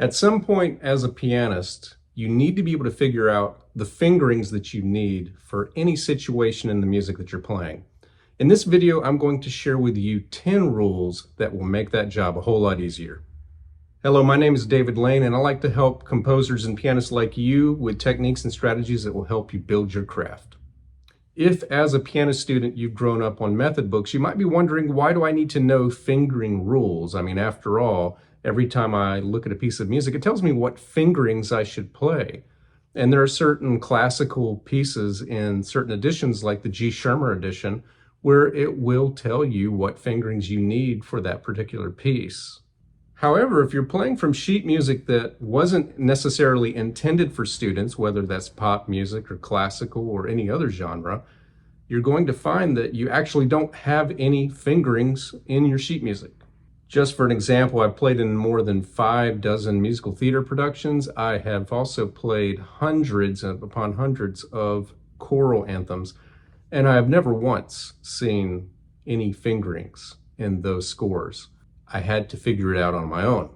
At some point as a pianist, you need to be able to figure out the fingerings that you need for any situation in the music that you're playing. In this video, I'm going to share with you 10 rules that will make that job a whole lot easier. Hello, my name is David Lane, and I like to help composers and pianists like you with techniques and strategies that will help you build your craft. If, as a piano student, you've grown up on method books, you might be wondering, why do I need to know fingering rules? I mean, after all, every time I look at a piece of music, it tells me what fingerings I should play. And there are certain classical pieces in certain editions, like the G. Schirmer edition, where it will tell you what fingerings you need for that particular piece. However, if you're playing from sheet music that wasn't necessarily intended for students, whether that's pop music or classical or any other genre, you're going to find that you actually don't have any fingerings in your sheet music. Just for an example, I've played in more than 5 dozen musical theater productions. I have also played hundreds upon hundreds of choral anthems, and I have never once seen any fingerings in those scores. I had to figure it out on my own.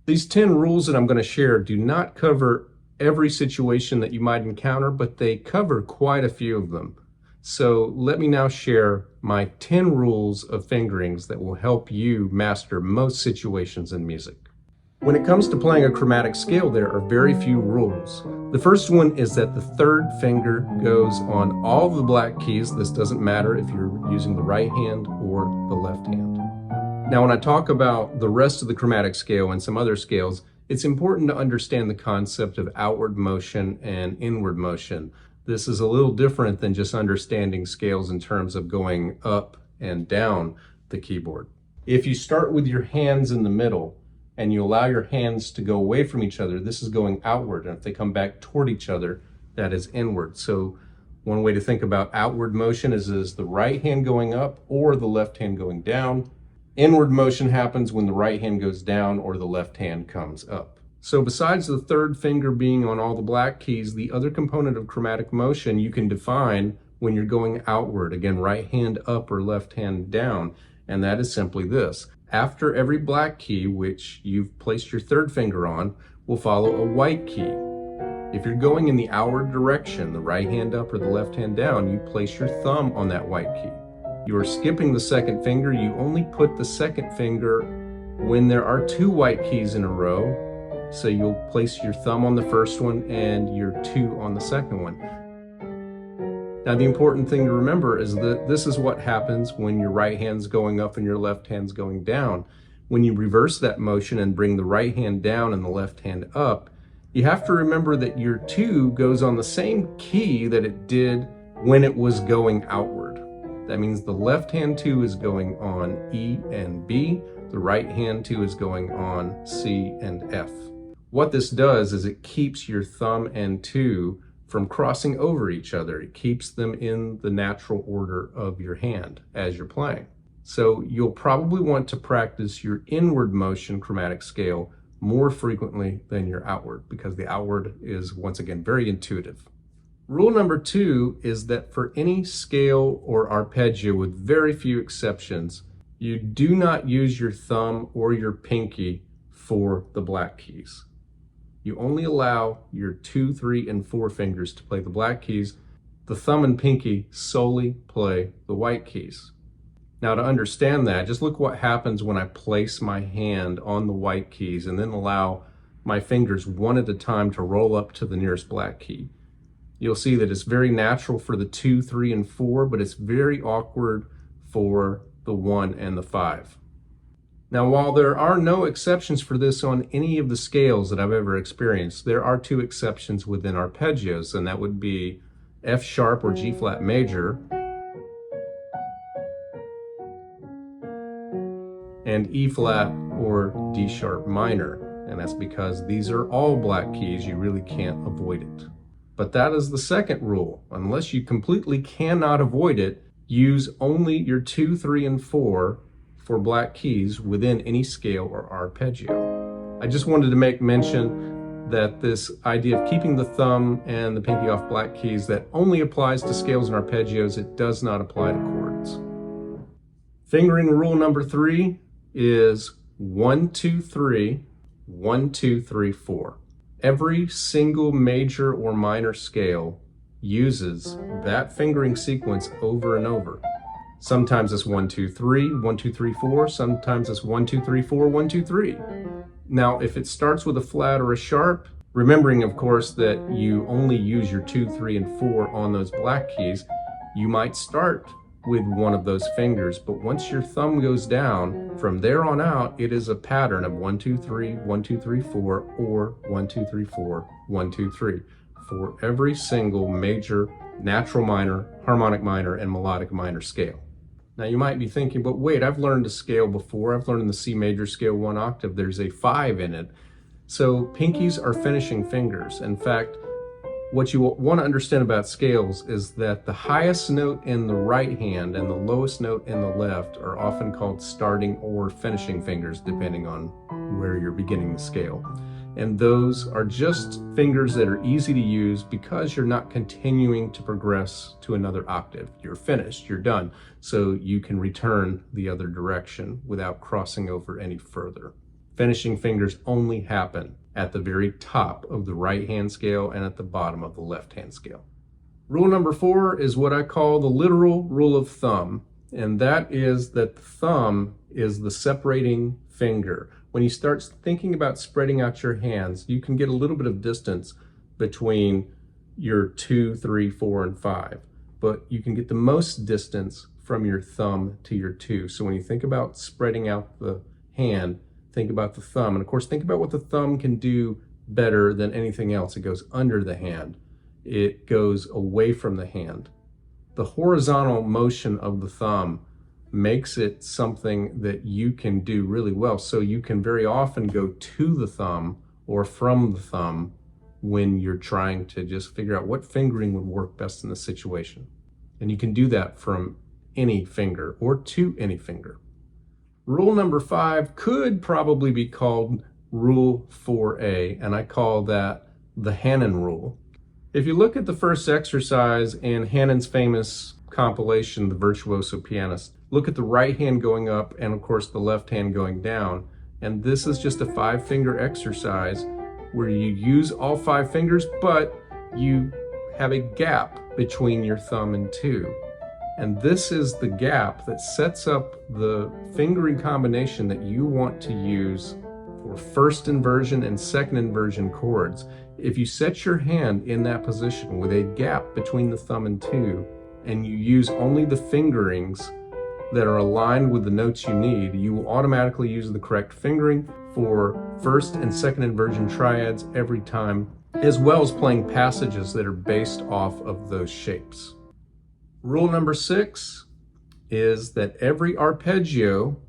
These 10 rules that I'm going to share do not cover every situation that you might encounter, but they cover quite a few of them. So let me now share my 10 rules of fingerings that will help you master most situations in music. When it comes to playing a chromatic scale, there are very few rules. The first one is that the third finger goes on all the black keys. This doesn't matter if you're using the right hand or the left hand. Now, when I talk about the rest of the chromatic scale and some other scales, it's important to understand the concept of outward motion and inward motion. This is a little different than just understanding scales in terms of going up and down the keyboard. If you start with your hands in the middle and you allow your hands to go away from each other, this is going outward. And if they come back toward each other, that is inward. So one way to think about outward motion is the right hand going up or the left hand going down. Inward motion happens when the right hand goes down or the left hand comes up. So besides the third finger being on all the black keys, the other component of chromatic motion you can define when you're going outward. Again, right hand up or left hand down. And that is simply this. After every black key, which you've placed your third finger on, will follow a white key. If you're going in the outward direction, the right hand up or the left hand down, you place your thumb on that white key. You are skipping the second finger. You only put the second finger when there are 2 white keys in a row. So you'll place your thumb on the first one and your 2 on the second one. Now, the important thing to remember is that this is what happens when your right hand's going up and your left hand's going down. When you reverse that motion and bring the right hand down and the left hand up, you have to remember that your 2 goes on the same key that it did when it was going outward. That means the left hand 2 is going on E and B, the right hand 2 is going on C and F. What this does is it keeps your thumb and 2 from crossing over each other. It keeps them in the natural order of your hand as you're playing. So you'll probably want to practice your inward motion chromatic scale more frequently than your outward, because the outward is, once again, very intuitive. Rule number 2 is that for any scale or arpeggio, with very few exceptions, you do not use your thumb or your pinky for the black keys. You only allow your 2, 3, and 4 fingers to play the black keys. The thumb and pinky solely play the white keys. Now, to understand that, just look what happens when I place my hand on the white keys and then allow my fingers one at a time to roll up to the nearest black key. You'll see that it's very natural for the 2, 3, and 4, but it's very awkward for the 1 and the 5. Now, while there are no exceptions for this on any of the scales that I've ever experienced, there are 2 exceptions within arpeggios, and that would be F sharp or G flat major and E flat or D sharp minor. And that's because these are all black keys. You really can't avoid it. But that is the second rule. Unless you completely cannot avoid it, use only your 2, 3, and 4 for black keys within any scale or arpeggio. I just wanted to make mention that this idea of keeping the thumb and the pinky off black keys, that only applies to scales and arpeggios. It does not apply to chords. Fingering rule number 3 is 1, 2, 3, 1, 2, 3, 4. Every single major or minor scale uses that fingering sequence over and over. Sometimes it's 1, 2, 3, 1, 2, 3, 4. Sometimes it's 1, 2, 3, 4, 1, 2, 3. Now, if it starts with a flat or a sharp, remembering, of course, that you only use your 2, 3, and 4 on those black keys, you might start with one of those fingers, but once your thumb goes down, from there on out, it is a pattern of 1, 2, 3, 1, 2, 3, 4, or 1, 2, 3, 4, 1, 2, 3, for every single major, natural minor, harmonic minor, and melodic minor scale. Now you might be thinking, but wait, I've learned a scale before. I've learned in the C major scale 1 octave, there's a 5 in it. So pinkies are finishing fingers. In fact, what you want to understand about scales is that the highest note in the right hand and the lowest note in the left are often called starting or finishing fingers, depending on where you're beginning the scale. And those are just fingers that are easy to use because you're not continuing to progress to another octave. You're finished, you're done. So you can return the other direction without crossing over any further. Finishing fingers only happen at the very top of the right hand scale and at the bottom of the left hand scale. Rule number 4 is what I call the literal rule of thumb, and that is that the thumb is the separating finger. When you start thinking about spreading out your hands, you can get a little bit of distance between your 2, 3, 4, and 5, but you can get the most distance from your thumb to your 2. So when you think about spreading out the hand, think about the thumb. And of course, think about what the thumb can do better than anything else. It goes under the hand. It goes away from the hand. The horizontal motion of the thumb makes it something that you can do really well. So you can very often go to the thumb or from the thumb when you're trying to just figure out what fingering would work best in the situation. And you can do that from any finger or to any finger. Rule number 5 could probably be called Rule 4A, and I call that the Hanon rule. If you look at the first exercise in Hanon's famous compilation, The Virtuoso Pianist, look at the right hand going up and of course the left hand going down. And this is just a 5-finger exercise where you use all 5 fingers, but you have a gap between your thumb and 2. And this is the gap that sets up the fingering combination that you want to use for first inversion and second inversion chords. If you set your hand in that position with a gap between the thumb and 2, and you use only the fingerings that are aligned with the notes you need, you will automatically use the correct fingering for first and second inversion triads every time, as well as playing passages that are based off of those shapes. Rule number 6 is that every arpeggio,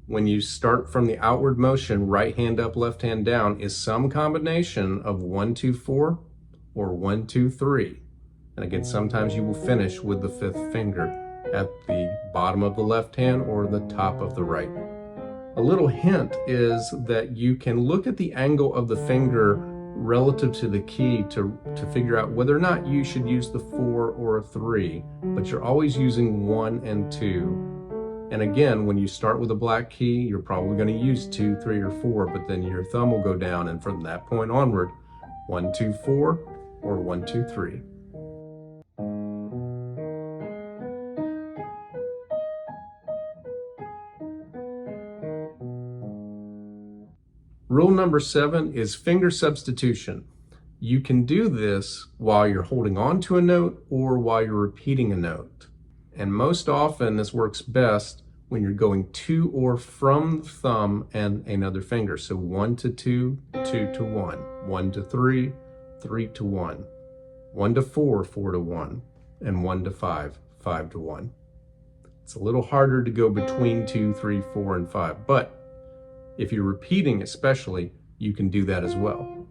when you start from the outward motion, right hand up, left hand down, is some combination of 1, 2, 4 or 1, 2, 3. And again, sometimes you will finish with the 5th finger at the bottom of the left hand or the top of the right. A little hint is that you can look at the angle of the finger relative to the key to figure out whether or not you should use the 4 or a 3, but you're always using 1 and 2. And again, when you start with a black key, you're probably going to use 2, 3, or 4, but then your thumb will go down, and from that point onward, 1, 2, 4, or 1, 2, 3. Rule number 7 is finger substitution. You can do this while you're holding on to a note or while you're repeating a note. And most often this works best when you're going to or from the thumb and another finger. So 1 to 2, 2 to 1, 1 to 3, 3 to 1, 1 to 4, 4 to 1, and 1 to 5, 5 to 1. It's a little harder to go between 2, 3, 4, and 5, but if you're repeating especially, you can do that as well.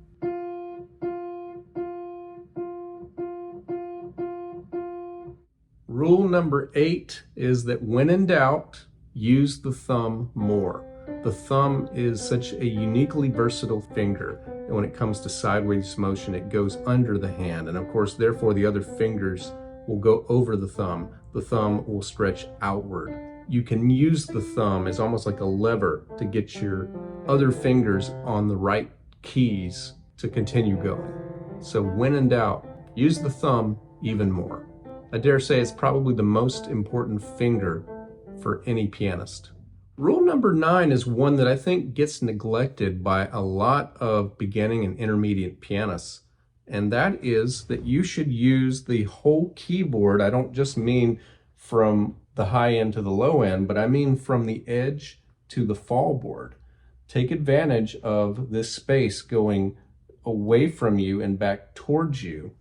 Rule number 8 is that when in doubt, use the thumb more. The thumb is such a uniquely versatile finger, and when it comes to sideways motion, it goes under the hand, and of course, therefore, the other fingers will go over the thumb. The thumb will stretch outward. you can use the thumb as almost like a lever to get your other fingers on the right keys to continue going. So when in doubt, use the thumb even more. I dare say it's probably the most important finger for any pianist. Rule number 9 is one that I think gets neglected by a lot of beginning and intermediate pianists, and that is that you should use the whole keyboard. I don't just mean from the high end to the low end, but I mean from the edge to the fall board. Take advantage of this space going away from you and back towards you.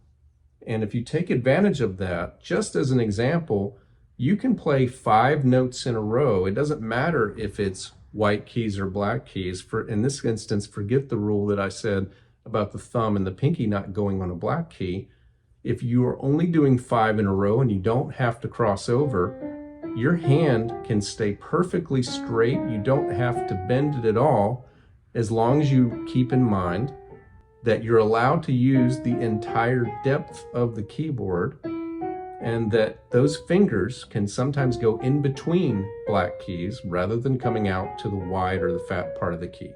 And if you take advantage of that, just as an example, you can play 5 notes in a row. It doesn't matter if it's white keys or black keys. In this instance, forget the rule that I said about the thumb and the pinky not going on a black key. If you are only doing 5 in a row and you don't have to cross over, your hand can stay perfectly straight. You don't have to bend it at all, as long as you keep in mind that you're allowed to use the entire depth of the keyboard, and that those fingers can sometimes go in between black keys rather than coming out to the wide or the fat part of the key.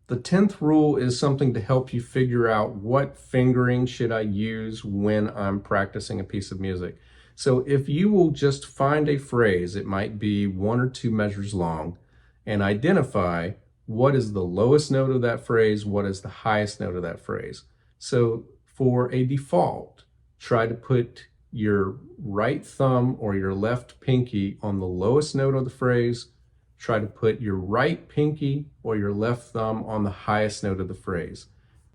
The 10th rule is something to help you figure out what fingering should I use when I'm practicing a piece of music. So if you will just find a phrase, it might be 1 or 2 measures long, and identify what is the lowest note of that phrase, what is the highest note of that phrase. So for a default, try to put your right thumb or your left pinky on the lowest note of the phrase. Try to put your right pinky or your left thumb on the highest note of the phrase.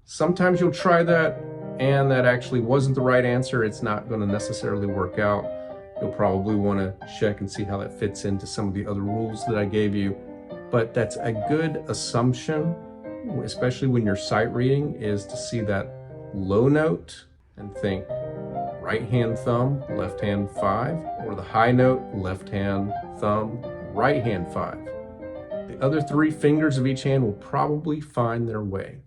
Sometimes you'll try that and that actually wasn't the right answer. It's not going to necessarily work out. You'll probably want to check and see how that fits into some of the other rules that I gave you. But that's a good assumption, especially when you're sight reading, is to see that low note and think right hand thumb, left hand 5, or the high note, left hand thumb, right hand 5. The other 3 fingers of each hand will probably find their way.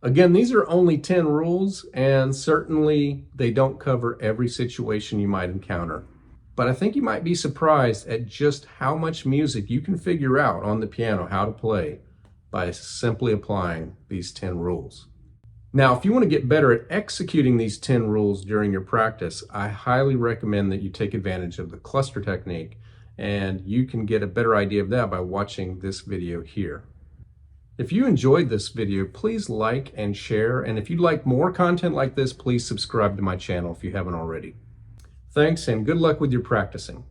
Again, these are only 10 rules, and certainly they don't cover every situation you might encounter. But I think you might be surprised at just how much music you can figure out on the piano how to play by simply applying these 10 rules. Now, if you want to get better at executing these 10 rules during your practice, I highly recommend that you take advantage of the cluster technique, and you can get a better idea of that by watching this video here. If you enjoyed this video, please like and share, and if you'd like more content like this, please subscribe to my channel if you haven't already. Thanks, and good luck with your practicing.